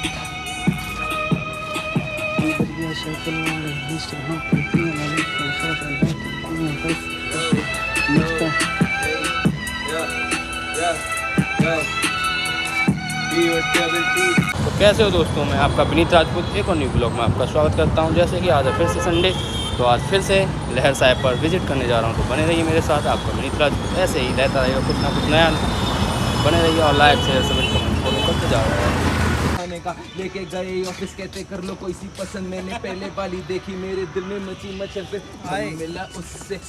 तो कैसे हो दोस्तों, मैं आपका विनीत राजपूत एक और न्यू ब्लॉग में आपका स्वागत करता हूं। जैसे कि आज है फिर से संडे, तो आज फिर से लहर साहिब पर विजिट करने जा रहा हूं। तो बने रहिए मेरे साथ, आपका विनीत राजपूत ऐसे ही रहता रहेगा, कुछ ना कुछ नया बने रहिए और like share submit comment follow करते जा रहा है। का लेके गए ऑफिस कहते कर लो कोई सी पसंद, मैंने पहले वाली देखी मेरे दिल में मची मचल पे मिला उससे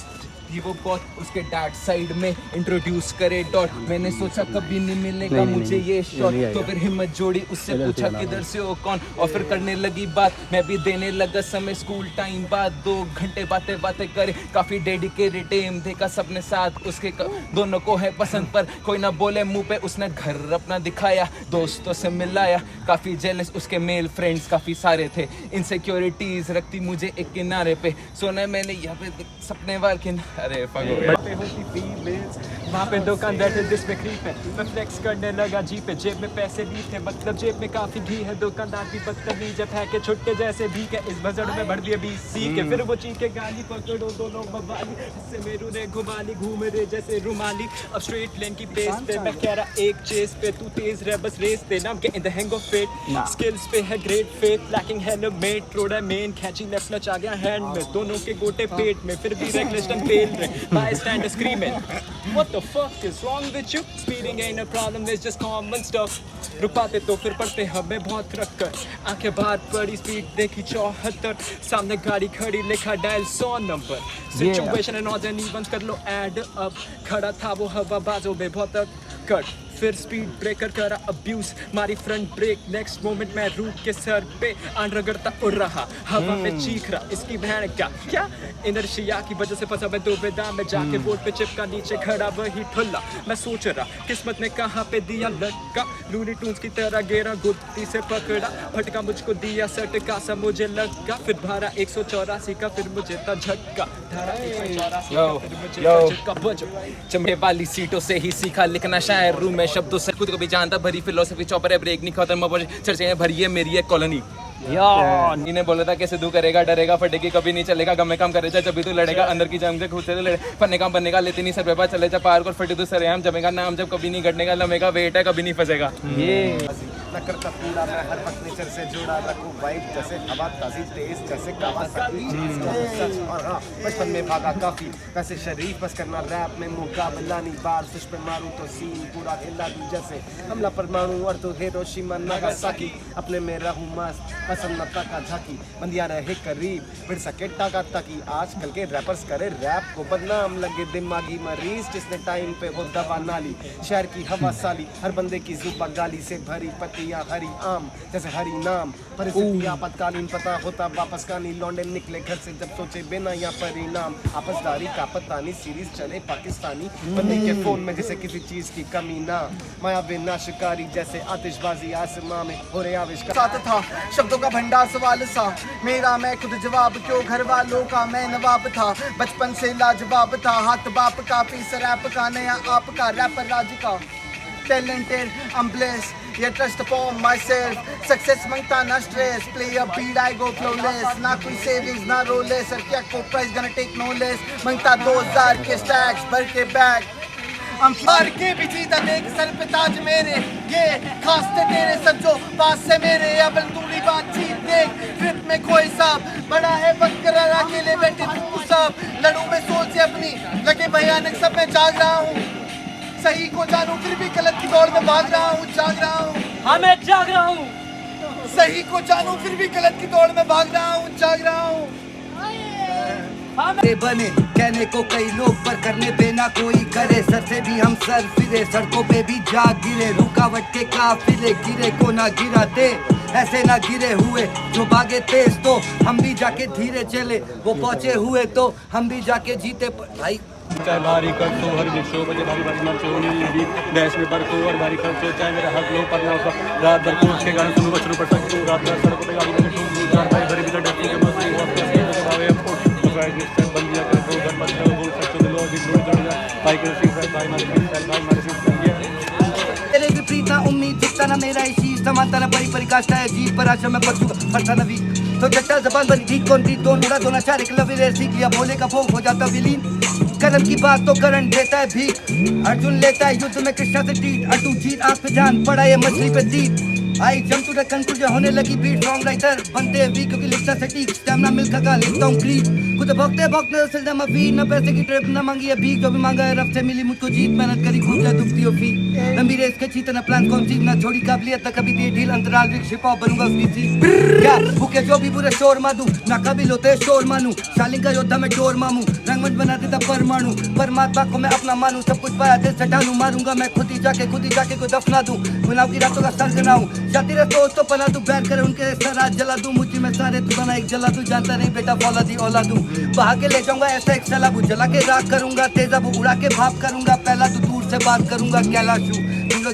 भी वो बहुत उसके डैड साइड में इंट्रोड्यूस करे डॉट। मैंने सोचा कभी नहीं मिलेगा मुझे ये शॉट, तो फिर हिम्मत जोड़ी उससे पूछा किधर से हो कौन, और फिर करने लगी बात, मैं भी देने लगा समय स्कूल टाइम बाद। 2 घंटे बातें बातें करे, काफी डेडिकेटेड टीम देखा सबने साथ उसके दोनों को है पसंद, पर कोई ना बोले मुंह पे उसने घर अपना दिखाया, दोस्तों से मिलाया। काफी जेलस उसके मेल फ्रेंड्स काफी सारे थे, इनसिक्योरिटीज रखती मुझे एक किनारे पे, सोना मैंने यहाँ पे सपने वार के अरे वहाँ पे दुकानदार थे जिसमें क्रीप है, मैं फ्लेक्स करने लगा जी पे, जेब में पैसे भी थे, मतलब जेब में काफी घी है। दुकानदार भी बदतमीज है के छुट्टे जैसे भी के, इस बजट में भर दिए 20 सी के, फिर वो चीखे गाली पकड़ो दोनों बवाली, इससे मेरू ने घुमाली घूम रहे जैसे रुमाली। अब स्ट्रेट लेन की पेस पे मैं कह रहा एक चेस पे, तू तेज रह बस रेस दे ना, in the hang of fate, skills पे है great fate, lacking helmet road है मेन, कैची लेफ्ट नच आ गया हैंड में, दोनों के गोटे पेट में, फिर भी रेकलेस टन फेल रहे, bystander screaming what the fuck is wrong with you, speeding ain't a problem it's just common stuff। रुक पाते तो फिर पड़ते हमें बहुत रख कर, आंखें बाहर पड़ी स्पीड देखी 74, सामने गाड़ी खड़ी लिखा dial 100 number, situation and odd and even कर लो ऐड अप, खड़ा था वो हवा बाजों में बहुत कट, फिर स्पीड ब्रेकर करा अब्यूज, मारी फ्रंट ब्रेक, नेक्स्ट मोमेंट मैं रूट के सर पे आन रगड़ता उड़ रहा, हवा में चीख रहा इसकी बहन क्या इनर्शिया की वजह से फंसा मैं दुविधा में, जाके बोर्ड पे चिपका नीचे खड़ा वही ठुल्ला, मैं सोच रहा किस्मत ने कहाँ पे दिया लटका, लूनी टून्स की तरह गेरा गुत्ती से पकड़ा, फटका मुझको दिया सटका सा मुझे लगा, फिर धारा 184 का फिर मुझे था झटका, धारा 184 का फिर मुझे था झटका बजो। चमड़े वाली सीटों से ही सीखा लिखना शायर, रूम में शब्दों से खुद को भी जानता, भरी फिलोसफी चौपर है ब्रेक नहीं खत्म, चर्चे में भरी है मेरी एक कॉलोनी। इन्हें बोला था कि सिद्धू करेगा डरेगा फटेगी कभी नहीं चलेगा, गमे काम करेगा जब भी तू लड़ेगा, अंदर की जंग से खुद से लड़े, फन्ने काम बनने का लेते नहीं सर पे बात चले जा पार को फटे तो सरे हम जमेगा नाम जब कभी नहीं घटने का, लमेगा वेट है कभी नहीं फंसेगा। ये करता पूरा मैं हर वक्त नेचर से जुड़ा रखूं वाइब, जैसे हवा ताजी तेज जैसे कावासाकी, और हाँ बचपन में भागा काफी वैसे शरीफ, बस करना रैप में मुकाबला नहीं, बार फिश पे मारूं तो सीन पूरा हिला दूं, जैसे हमला परमाणु और तो हिरोशिमा नागासाकी, अपने में रहूं मस्त पसंद नता का झाकी, बंदिया रहे करीब फिर सके टाका ताकि, आजकल के रैपर्स करे रैप को बदनाम, लगे दिमागी मरीज जिसने टाइम पे वो दवा ना ली, शहर की हवा साली हर बंदे की जुबा गाली से भरी, पतियां हरी आम जैसे हरी नाम, परिस्थिति आपातकालीन पता होता वापस का नहीं, लौंडे निकले घर से जब सोचे बिना या परिणाम, आपसदारी का पता नहीं सीरीज चले पाकिस्तानी, बंदे के फोन में जैसे किसी चीज की कमी ना, माया विनाशकारी जैसे आतिशबाजी आसमां में हो रहे आविष्कार, साथ था शब्दों का भंडार सवाल सा मेरा, मैं खुद जवाब क्यों घर वालों का मैं नवाब था, बचपन से लाजवाब था, हाथ बाप का पीस रैप का नया आपका रैपर राज का, talented I'm blessed, yeah trust upon myself, success मांगता ना stress, play a beat I go flawless, ना कोई savings ना रोलेस, और क्या को price gonna take no less, मांगता 2000 के stacks भर के bag, हम फार के भी सीधा देख सर पे ताज मेरे, ये खास थे तेरे सज्जो पास से मेरे, अब तूड़ी बातचीत देख ट्रिप में कोई साहब, बड़ा है बकरा अकेले बैठे तू सब, लड़ू में सोच से अपनी लगे भयानक सब में जाग रहा हूँ, सही को जानूं फिर भी गलत की दौड़ में भाग रहा हूँ, जाग रहा हूँ, हाँ मैं जाग रहा हूँ, सही को जानूं फिर भी गलत की दौड़ में भाग रहा हूँ, जाग रहा हूँ। बने कहने को कई लोग पर करने पे ना कोई करे, सर से भी हम सर फिरे, सड़कों पे भी जा गिरे, रुकावट के काफिले गिरे को ना गिराते, ऐसे ना गिरे हुए जो भागे तेज तो हम भी जाके धीरे चले, वो पहुंचे हुए तो हम भी जाके जीते भाई। चाहे भारी खर्चो हर विश्व बजे भारी भारी मर्चो नहीं देश में बरको और भारी खर्चो, चाहे मेरा हक लो पर ना रात भर कोच के गाने सुनो बचनो पर सकते रात भर सड़कों पे गाड़ी में तुम चार भाई भरी भीतर डरती के मस्ती बहुत कैसे तो भावे अफकोर्स राइट लिस्ट बंदिया कर दो घर मत करो बोल सकते हो लोग दिन रोड जा भाई के सिंह भाई मारे सिंह भाई मारे सिंह तेरे विपरीत ना उम्मीद जितना ना मेरा इसी समानता न परी परिकाष्ठा है जीव पर आश्रम में पशु फरसा नवी तो जट्टा जबान बनी ठीक कौन थी दोनों उड़ा दोनों चार एक लवी रे सीख लिया भोले का भोग हो जाता विलीन कदम की बात तो करण देता है भीख अर्जुन लेता है युद्ध में कृष्णा से जीत अटू जीत आंख पे जान पड़ा ये मछली पे तीत आई जम टू द कंक्लूजन होने लगी बीट सॉन्ग राइटर बनते हैं वीक क्योंकि लिखता सटीक स्टैमिना मिल का लिखता हूँ क्रीप खुद भोगते भोगते सिलदा मफी न पैसे की ट्रिप न मांगी है भीख जो भी मांगा है रब से मिली मुझको जीत मेहनत करी खूब जाए दुखती हो फी लंबी रेस के चीत न प्लान कौन सी ना छोड़ी काबिलियत न कभी दे ढील अंतराल विक शिपा बनूंगा उसकी सी क्या भूखे जो भी बुरे शोर मादू ना कभी होते शोर मानू शालिंग का योद्धा में डोर मामू रंगमंच बना देता परमाणु परमात्मा को मैं अपना मानू सब कुछ पाया दिल से ढालू मारूंगा मैं खुद ही जाके को दफना दूं गुनाह की रातों का सर गनाऊं जाती रहे तो पला तू बैर करे उनके सर जला दूं मुझे में सारे तू बना एक जला तू जानता नहीं बेटा फौलादी औलादू बहा के ले जाऊंगा ऐसा एक सलाबू जला के राख करूंगा तेजाबू उड़ा के भाप करूंगा पहला तू दूर से बात करूंगा कैलाशू तुम लोग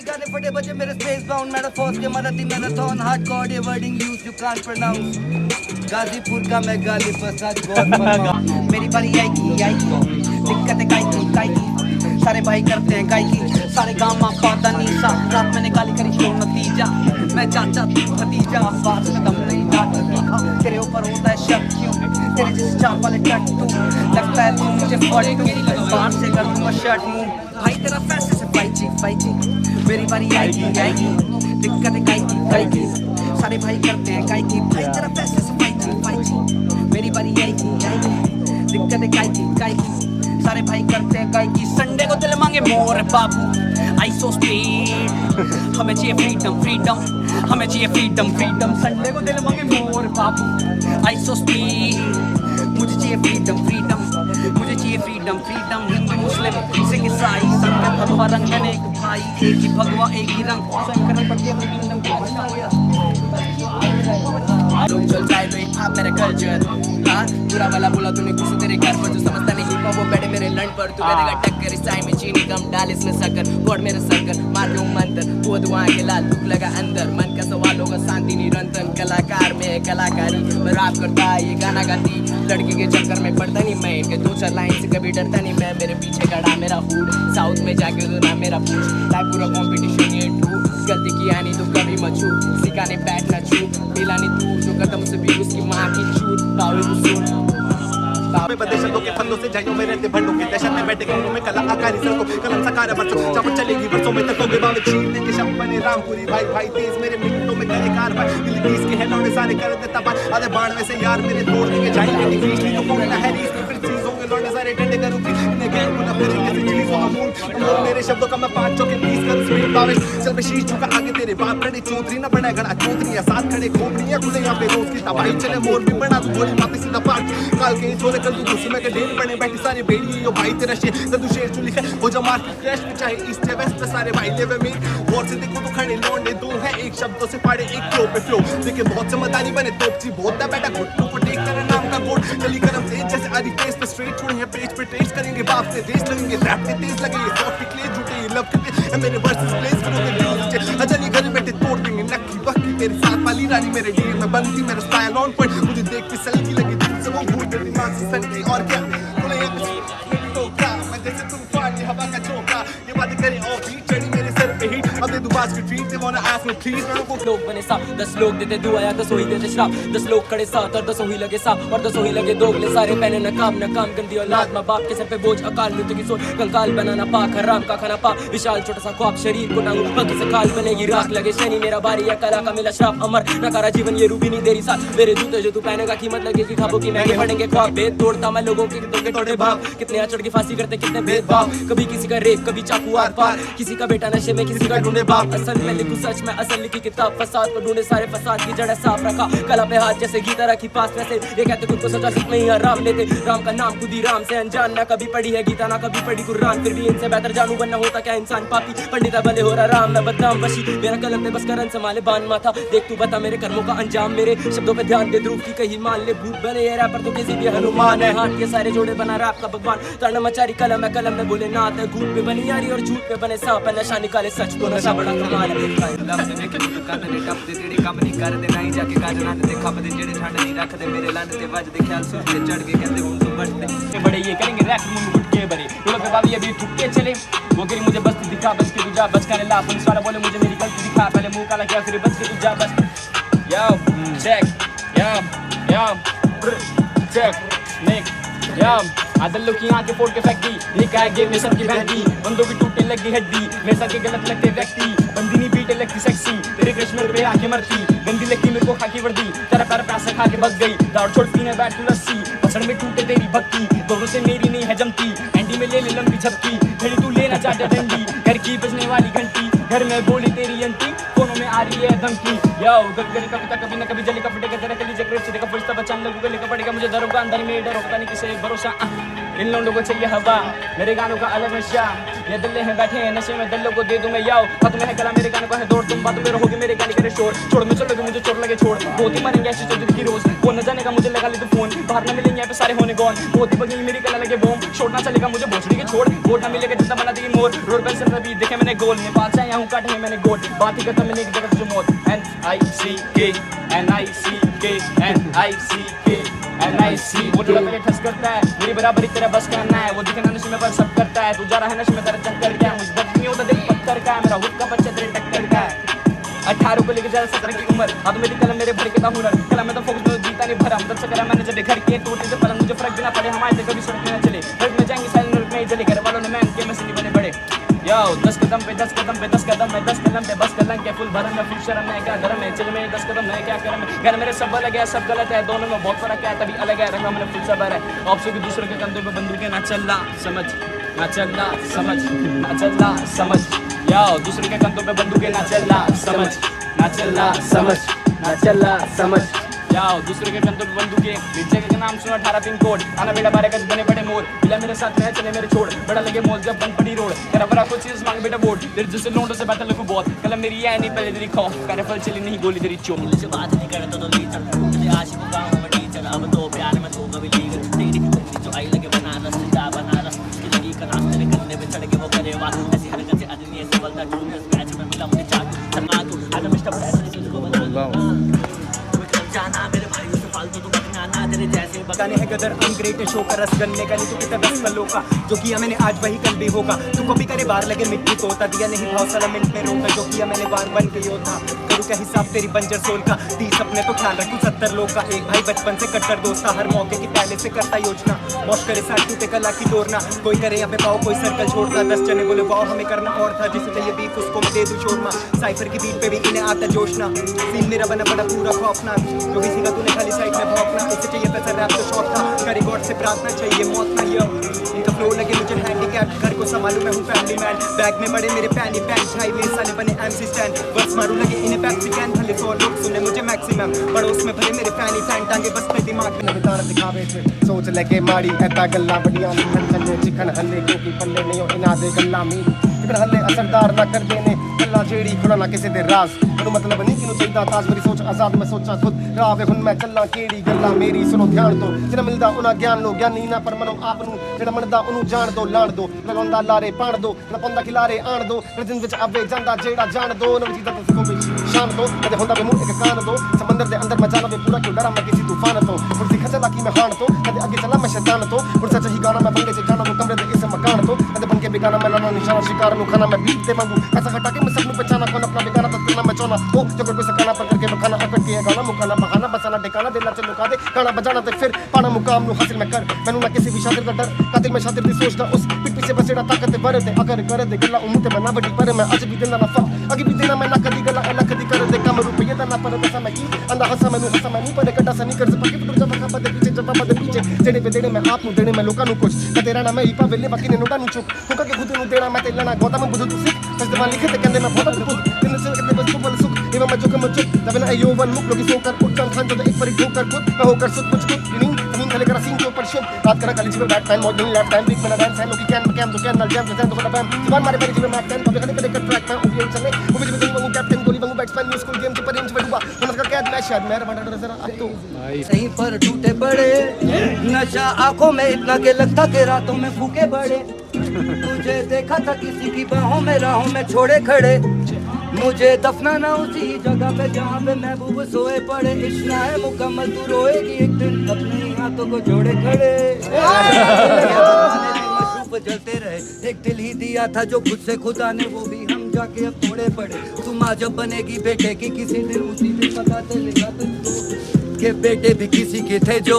गाने फटे बजे मेरे स्पेस बाउंड मेटाफोर्स के मराठी मैराथन हार्डकोर ये wording use you can't pronounce Ghazipur का मैं गाली फसाद गॉड मेरी बारी आएगी दिक्कत है की सारे भाई करते हैं गायकी सारे गाँव माँ पाता नीसा रात मैंने गाली करी क्यों नतीजा मैं चाचा तू भतीजा बात में दम नहीं नाटक तेरे ऊपर होता है शक क्यों तेरे जैसे चाप वाले ट्रक तू लगता है तू मुझे फॉल्ट तू बाहर से कर दूंगा शर्ट मूव भाई तेरा पैसे से फाई ची मेरी बारी आएगी दिक्कत है गायकी सारे भाई करते हैं गायकी भाई तेरा पैसे से फाई ची मेरी बारी आएगी दिक्कत है गायकी सारे भाई करते हैं गायकी संडे को दिल मांगे मोर बाबू आई सो स्पीड हमें चाहिए फ्रीडम हमें चाहिए फ्रीडम संडे को दिल मांगे मोर बाबू आई सो स्पीड मुझे चाहिए फ्रीडम मुझे चाहिए फ्रीडम हिंदू मुस्लिम सिख ईसाई सब भगवा रंग एक भाई एक ही भगवा एक ही रंग स्वयं करना पड़ती है किंगडम की घोषणा लोग चलता है तो आप मेरा कल्चर हाँ बुरा वाला बोला तूने कुछ तेरे घर पर जो समझता नहीं वो बैठे मेरे लंड पर तू करेगा टक्कर इस चाय में चीनी कम डाल इसमें शक्कर गॉड मेरे सर्कल मार दूं मंत्र वो दुआ के लाल दुख लगा अंदर मन का सवाल होगा शांति निरंतर कलाकार में कलाकारी मैं रैप करता ये गाना गाती लड़की के चक्कर में पड़ता नहीं मैं इनके 2-4 लाइन से कभी डरता नहीं मैं मेरे पीछे खड़ा मेरा फूड साउथ में जाके तो ना मेरा पूछ लाइफ पूरा कॉम्पिटिशन ये ट्रू गलती किया नहीं तो कभी मचू सिखाने बैठ ना छू मिलानी तू जो कदम से भी उसकी माँ की छूट पावे तू सुन में बदे शब्दों के फंदों से जाइयों में रहते भंडों की दहशत में बैठे घरों में कला आकारी सड़कों कलम सकार बरसों जब चलेगी बरसों में तक होगे बावे छीन लेंगे शब्द बने रामपुरी भाई तेज मेरे मिनटों में करे कारवाई दिल तीस के हेलौड़े सारे कर देता बात आधे बाण में से यार मेरे तोड़ देंगे जाएंगे डिग्री ली तो पूरा है रीस में फिर चीजों के लौड़े सारे डंडे करूंगी इन्हें गैर बुला करेंगे से चीजों अमूल मेरे शब्दों का मैं 5 चौके 30 कर स्पीड बावे चल मैं शीश झुका आगे तेरे बाप खड़े चौधरी ना बना गड़ा चौधरी साथ खड़े खोपड़ियां खुले यहाँ पे रोज की तबाही चले मोर भी बना तू गोली वापस सीधा पाट काल के छोरे कर तू घुस में के ढेर बने बैठी सारे बेड़ी यो भाई तेरा शेर तू शेर चुली है हो जा मार क्रैश में चाहे ईस्ट या वेस्ट सारे भाई लेवे में और से देखो तो खड़े लौंडे दो है एक शब्दों से पाड़े एक फ्लो पे फ्लो देखे बहुत समझदारी बने तोपची बहुत है बेटा घुट्टू को टेक कर नाम का कोड चली करम से जैसे आदि फेस पे स्ट्रेट छोड़े हैं पेज पे टेस्ट करेंगे बाप से देश लगेंगे रैप पे तेज लगेंगे सॉफ्ट क्ले झूठे लव करते मेरे वर्सेस प्लेस करोगे अजनी घर बैठे तोड़ देंगे नक्की बक्की तेरे साथ वाली रानी मेरे डील में बनती मेरा स्टाइल ऑन पॉइंट मुझे देख के सलकी लगी दिल से वो भूल गई दिमाग से सनकी और क्या बोले ये टोका मैं जैसे तूफान ये हवा का झोंका ये बातें करे और बीट चढ़ी मेरे सर पे हिट अब दे दुबास की treat they want ask me please लोग बने साफ 10 लोग देते दुआ या 10 ही देते श्राप 10 लोग खड़े साथ और 10 ही लगे साफ और 10 ही लगे दोगले सारे पहने नकाम गंदी औलाद माँ बाप के सर पे बोझ अकाल मृत्यु की सोच कंकाल बनाना पाक हराम का खाना पा विशाल छोटा सा ख्वाब शरीर को टांगू पग से काल बनेगी राख लगे शनि मेरा बारी या कला का मिला श्राप अमर नकारा जीवन ये रूबी नहीं तेरी साथ मेरे जूते जो तू पहनेगा कीमत लगेगी खाबों की महंगे पड़ेंगे ख्वाब भेद तोड़ता मैं लोगों के टोटे भाव कितने आचड़ की फांसी करते कितने भेदभाव कभी किसी का रेप कभी चाकू आर पार किसी का बेटा नशे में किसी का ढूंढे बाप असल में लिखूं सच में असल लिखी किताब फसाद को ढूंढे सारे फसाद की जड़ साफ रखा कला पे हाथ जैसे गीता रखी पास में से ये कहते खुद को सजा सिर्फ नहीं है राम लेते राम का नाम खुद ही राम से अनजान ना कभी पढ़ी है गीता ना कभी पढ़ी कुरान फिर भी इनसे बेहतर जानू बनना होता क्या इंसान पापी पंडिता भले हो रहा राम मैं बदनाम वशी मेरा कलम में बस करन संभाले बान माथा देख तू बता मेरे कर्मों का अंजाम मेरे शब्दों पे ध्यान दे ध्रुव की कहीं मान ले भूत बने ये रैपर तो किसी भी हनुमान है हाथ के सारे जोड़े बना रैप का भगवान तर्ण मचारी कलम है कलम में बोले नाथ है घूट पे बनी यारी और झूठ पे बने सांप है नशा निकाले सच को नशा बड़ा कमाल है ਕੰਮ ਨਹੀਂ ਕਰਦੇ ਨਹੀਂ ਜਾ ਕੇ ਕਾਜ ਨੰਦ ਤੇ ਖੱਪਦੇ ਜਿਹੜੇ ਠੰਡ ਨਹੀਂ ਰੱਖਦੇ ਮੇਰੇ ਲੰਨ ਤੇ ਵੱਜਦੇ ਖਿਆਲ ਸੁਣਦੇ ਚੜ ਕੇ कहते हूं तुम बढ़ते बड़े ये करेंगे रैप मुंह उठ के बड़े लोग पे बाबी अभी ठुक के चले वो करी मुझे बस्ती दिखा बस के जा बच खाने ला पुलिस वाला बोले मुझे मेरी गलती दिखा पहले मुंह काला किया फिर बच के तू जा बस यो चेक यो चेक निक यो आदल्लो की आंखें फोड़ के फेंक दी निकाय गेम में सबकी बहन दी बंदों की टूटने लगी हड्डी मेरे साथ के गलत लगते व्यक्ति बंदी नहीं पीटे लगती सेक्सी तेरे कृष्ण पे आंखें मरती गंदी लगती मेरे को खाकी वर्दी तेरा पैर पैसा खा के भग गई दाड़ छोड़ पीने बैठ लस्सी पसड़ में टूटे तेरी भक्ति दोनों से मेरी नहीं है जमती एंडी में ले ले लंबी झपकी खड़ी तू लेना चाहता डंडी घर की बजने वाली घंटी घर में बोली तेरी अंटी कोनों में आ रही है धमकी यो गली कविता कभी ना कभी जली कपड़े का तेरा कली जगरेट से देखा फुर्सता बचाने लगू गली का पड़ेगा मुझे डरोगा अंदर में डर होता नहीं किसी भरोसा इन लोगों को चाहिए हवा मेरे गानों का अलग नशा ये दिल्ले हैं बैठे हैं नशे में दिलों को दे दूं मैं याओ हाथ में है गला मेरे गानों का है दौड़ तुम बातों में रहोगे मेरे गाली करे शोर छोड़ में चलोगे मुझे चोट लगे छोड़ बहुत ही मरेंगे ऐसी चोट की रोज वो न जाने का मुझे लगा ले तो फोन बाहर न मिलेंगे यहाँ पे सारे होने गॉन बहुत ही बगी मेरी गला लगे बॉम्ब छोड़ ना चलेगा मुझे भोसड़ी के छोड़ वोट ना मिलेगा जितना बना देगी मोर रोड पर से रवि देखे मैंने गोल नेपाल से आया हूँ काटे हैं मैंने गोट बात ही करता मैंने एक जगह जो मौत NIC वो लड़ा मेरे ठस करता है मेरी बराबरी तेरा बस करना है वो दिखना नशे में पर सब करता है तू जा रहा है नशे में तेरा चक्कर क्या मुझ दर्द नहीं होता दिल पत्थर का है मेरा हुक्का का बच्चा तेरे टक्कर का है 18 को लेके जा 17 की उम्र हाथों में कलम मेरे भर के था हुनर कलम में तो फोकस में जीता नहीं भरा मतलब से करा मैंने जब घर के टूटे से पलंग मुझे फर्क बिना पड़े हमारे से कभी सड़क में चले सड़क में जाएंगे साइलेंट नरक में चले घर वालों ने मैं के में से नहीं बने बड़े यो 10 कदम पे 10 कदम पे 10 कदम में 10 कदम पे बस कलंग के फुल भरम में फुल शर्म में क्या धर्म है चल में 10 कदम में क्या करम है घर मेरे सब अलग है सब गलत है दोनों में बहुत फर्क है तभी अलग है रंग में फुल सबर है ऑप्शन की दूसरों के कंधों पे बंदूकें ना चलना समझ ना चलना समझ ना चलना समझ यो दूसरों के कंधों पे बंदूकें ना चलना समझ ना चलना समझ ना चलना समझ जाओ दूसरे के कंधों पे बंदूकें नीचे के नाम सुना 18 पिन कोड आना बेटा बारे गज बने बड़े मोर मिला मेरे साथ में चले मेरे छोड़ बड़ा लगे मौज जब बन पड़ी रोड तेरा बड़ा कुछ चीज मांग बेटा वोट तेरे जैसे लोंडों से बैठा लगू बहुत कलम मेरी है नहीं पहले तेरी खौफ करे फल चली नहीं गोली तेरी चोट से बात नहीं करे तो लीचर मुझे आशिक गाँव में टीचर अब तो प्यार में तो कभी लीगल तेरी जो आई लगे बनारस जा बनारस की लगी कनास तेरे कंधे पे चढ़ के वो करे बात ऐसी हरकत से आदमी ऐसे बोलता टू मैच में मिला मुझे चाकू सरमा तू आज मिस्टर ऐसे तुझको बता जाना मेरे भाइयों से फालतू तो बकना तेरे जैसे गाने है गदर अनग्रेट शो का रस गन्ने का नहीं तो कितना 10 कलों का जो किया मैंने आज वही कल भी होगा तू कभी करे बाहर लगे मिट्टी तोता दिया नहीं भाव साला मिनट में रोका जो किया मैंने बार बन के योद्धा करूँ क्या हिसाब तेरी बंजर सोल का 30 अपने तो ख्याल रखूँ 70 लोग का एक भाई बचपन से कट्टर दोस्त था हर मौके की पहले से करता योजना मौज करे साथ टूटे कला की तोड़ना कोई करे यहाँ पे पाओ कोई सर्कल छोड़ता 10 जने बोले पाओ हमें करना और था जिसे चाहिए बीफ उसको मैं दे दूँ शोरमा साइफर की बीट पे भी इन्हें आता जोशना सीन मेरा बना बड़ा पूरा खौफनाक जो किसी का तूने खाली साइड में भौंकना इसे चाहिए पैसा रैप तो शौक था करे गॉड से प्रार्थना चाहिए मौत ना ये इनका फ्लो लगे मुझे हैंडीकैप घर को संभालू मैं हूँ फैमिली मैन बैग में बड़े मेरे पैनी पैंट छाई मेरे साले बने MC स्टैंड वर्ड्स मारू लगे इन्हें पैप्सी कैन भले 100 लोग सुने मुझे मैक्सिमम पड़ोस में भरे मेरे फैनी फैन टांगे बस पे दिमाग में बिताना दिखावे थे सोच लगे माड़ी ऐता गल्ला बढ़िया निकल चले चिकन हल्ले क्योंकि पल्ले नहीं हो इना दे गल्ला मी चिकन हल्ले असरदार ना कर देने गल्ला जेड़ी खुड़ा ना किसी दे राज तो मतलब नहीं कि चाहिदा ताज मेरी सोच आजाद मैं सोचा खुद रावे हुन मैं चलना केड़ी गल्ला मेरी सुनो ध्यान दो जिन्हें मिलदा उना ज्ञान लो ज्ञानी ना पर मनो आप ਨੂੰ ਜਿਹੜਾ ਮੰਨਦਾ ਉਹਨੂੰ ਜਾਣ ਦੋ ਲਾਣ ਦੋ ਲਗਾਉਂਦਾ ਲਾਰੇ ਪਾਣ ਦੋ ਲਪਾਉਂਦਾ ਖਿਲਾਰੇ ਆਣ ਦੋ ਰਜਨ ਵਿੱਚ ਆਵੇ ਜਾਂਦਾ ਜਿਹੜਾ ਜਾਣ ਦੋ ਨਵੀਂ ਚੀਜ਼ਾਂ ਤੋਂ ਕੋਈ ਸ਼ਾਨ ਦੋ ਕਦੇ ਹੁੰਦਾ ਬਮੂ ਇੱਕ ਕਾਨ ਦੋ ਸਮੁੰਦਰ ਦੇ ਅੰਦਰ ਮੈਂ ਜਾਣਾ ਵੇ ਪੂਰਾ ਕਿਉਂ ਡਰਾਂ ਮੈਂ ਕਿਸੇ ਤੂਫਾਨ ਤੋਂ ਫੁਰਸੀ ਖਚਲਾ ਕੀ ਮੈਂ ਹਾਣ ਤੋਂ ਕਦੇ ਅੱਗੇ ਚੱਲਾਂ ਮੈਂ ਸ਼ੈਤਾਨ ਤੋਂ ਫੁਰਸਾ ਚਾਹੀ ਗਾਣਾ ਮੈਂ ਬੰਗੇ ਚ ਜਾਣਾ ਨੂੰ ਕਮਰੇ ਦੇ ਇਸ ਮਕਾਨ ਤੋਂ ਕਦੇ ਬਣ ਕੇ ਬੇਗਾਨਾ ਮੈਂ ਲਾਣਾ ਨਿਸ਼ਾਨਾ ਸ਼ਿਕਾਰ ਨੂੰ ਖਾਣਾ मैं बीट दे मांगू ऐसा हटा के मैं सबको पहचाना कौन अपना बेगाना तत्ना मैं चौना ओ जो कोई सकाना पर करके बखाना अकड़ के गाना मुकाना बहाना बसाना ठिकाना दिला चलो का दे गाना बजाना ते फिर पाना मुकाम नु हासिल मैं कर मैनू ना किसी भी शातिर का डर कातिल मैं शातिर दी सोचदा उस पिट पीछे बसेड़ा ताकत भर दे अगर कर दे गल्ला उम्म ते बना बड़ी पर मैं आज भी दिंदा ना फा अगे भी देना मैं ना कदी गल्ला अलग कदी कर दे कम रुपये दा ना पर दसा मैं की अंदा हंसा मैं नहीं पर कटा सनी कर पके टुट जा बखा बदे पीछे जब बदे पीछे जेड़े पे देने मैं आप नु देने मैं लोकां नु कुछ तेरा ना मैं ही पावेले बाकी ने नोटा नु चुप हुका के खुद नु देना मैं ते लेना गोता मैं बुझ तू सिख तस्दमा लिखे ते कहंदे मैं बहुत खुद दिन से कहते बस तू बोल सुख इमा मैं जो कम चुप दबना अयो वन मुक लोगी सोकर उठन खान तो एक पर ठोकर खुद मैं होकर सुध कुछ कुछ नहीं खले करा सीन के ऊपर शुभ बात करा कॉलेज में bat time modelling lap time big मैंने डांस है लोगी कैन तो कैन नल जैम तो खड़ा पैम जुबान मारे पर जीवन मैक टाइम पब्लिक ने कनेक्ट ट्रैक में उभी चले वो भी जीवन वो कैप्टन गोली वांगू बैट्समैन न्यू स्कूल गेम के पर इंच बढ़ुआ उनका का कैद मैच शायद मेरा बड़ा जरा अब तो सही पर टूटे पड़े नशा आंखों में इतना के लगता के रातों में फूके पड़े तुझे देखा था किसी की बाहों में राहों में छोड़े खड़े मुझे दफनाना उसी जगह पे जहाँ पे महबूब सोए पड़े इश्ना है मुकम्मल तू रोएगी एक दिन अपने हाथों को जोड़े खड़े मशरूफ जलते रहे एक दिल ही दिया था जो खुद से खुदा ने वो भी हम जाके अब थोड़े पड़े। तू माँ जब बनेगी बेटे की किसी दिन, उसी दिन पता चलेगा तुझको के बेटे भी किसी के थे जो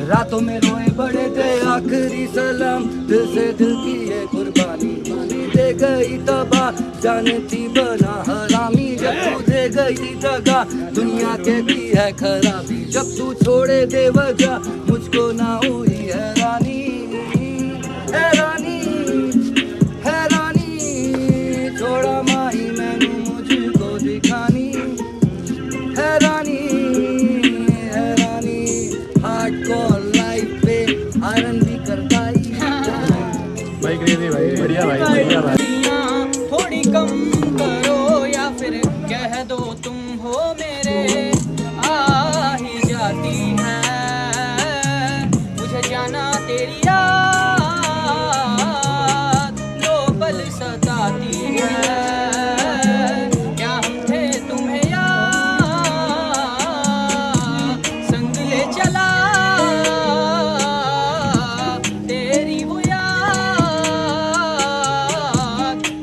रातों में रोए बड़े थे। आखिरी सलाम दिल से दिल की ये कुर्बानी, मानी दे गई तबाह जानती बना हरामी। जब तू दे गई दगा दुनिया के भी है खराबी, जब तू छोड़े दे वजह मुझको ना हुई हैरानी। हैरानी हैरानी छोड़ा माही मैनू मुझको दिखानी। हैरानी हैरानी हार्डकोर लाइफ पे आयरन भी करता ही। भाई क्रेजी भाई, बढ़िया भाई, बढ़िया भाई। थोड़ी कम करो या फिर कह दो तुम हो मेरे आ ही जाती है। मुझे जाना तेरी याद लो पल सताती है। क्या हम थे तुम्हें याद संग ले चला तेरी वो याद।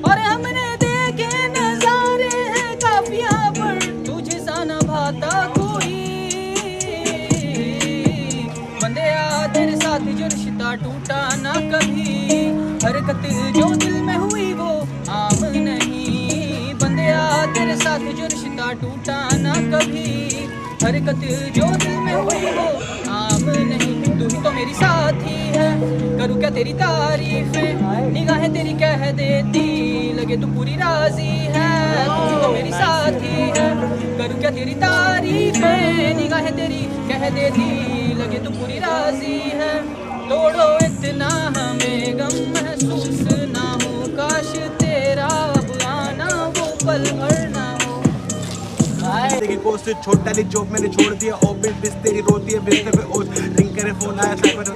और हमने देखे नजारे हैं काफिया पर तुझे सा न भाता कोई। बंदे आ तेरे साथ जो रिश्ता टूटा ना कभी, हरकत जो दिल में हुई वो आम नहीं। बंदे आ तेरे साथ जो रिश्ता टूटा ना कभी, हरकत जो दिल में हुई वो आम नहीं। तू ही तो मेरी साथी है, करूँ क्या तेरी तारीफें, निगाहें तेरी कह देती लगे तू पूरी राजी है। तू ही तो मेरी साथी है, करूँ क्या तेरी तारीफें, निगाहें तेरी कह देती लगे तू पूरी राजी है। तोड़ो इतना हमें गम महसूस ना हो, काश तेरा अब आना वो पल भर ना हो। देखी कोशिश छोटा ली जॉब मैंने छोड़ दिया, ऑफिस बिस तेरी रोती है बिस्तर पे ओस रिंग करे फोन आया साइबर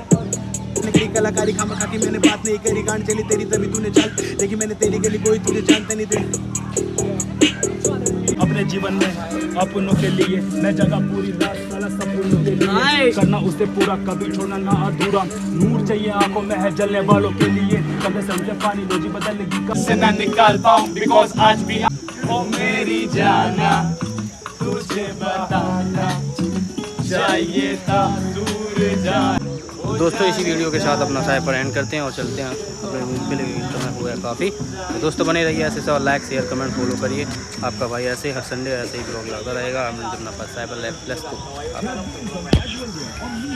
निकली कलाकारी खामा खा की मैंने बात नहीं करी। गांड चली तेरी तभी तूने चल देखी मैंने तेरी गली कोई तुझे जानता नहीं तेरी। अपने जीवन में अपनों के लिए मैं जगह पूरी रात साला सपनों के लिए करना उसे पूरा कभी छोड़ना ना अधूरा। नूर चाहिए आंखों में है जलने वालों के लिए, कभी समझे पानी रोजी बदलेगी कब से ना निकाल पाऊं बिकॉज आज भी ओ मेरी जाना तुझे बताना चाहिए था दूर जा। दोस्तों इसी वीडियो के साथ अपना साइपर एंड करते हैं और चलते हैं अपने रूम के लिए। समय हुआ है काफ़ी, तो दोस्तों बने रहिए ऐसे सब, लाइक शेयर कमेंट फॉलो करिए। आपका भाई ऐसे हर संडे ऐसे ही ब्लॉग लाता रहेगा। हम अपना साइबर लाइफ प्लस को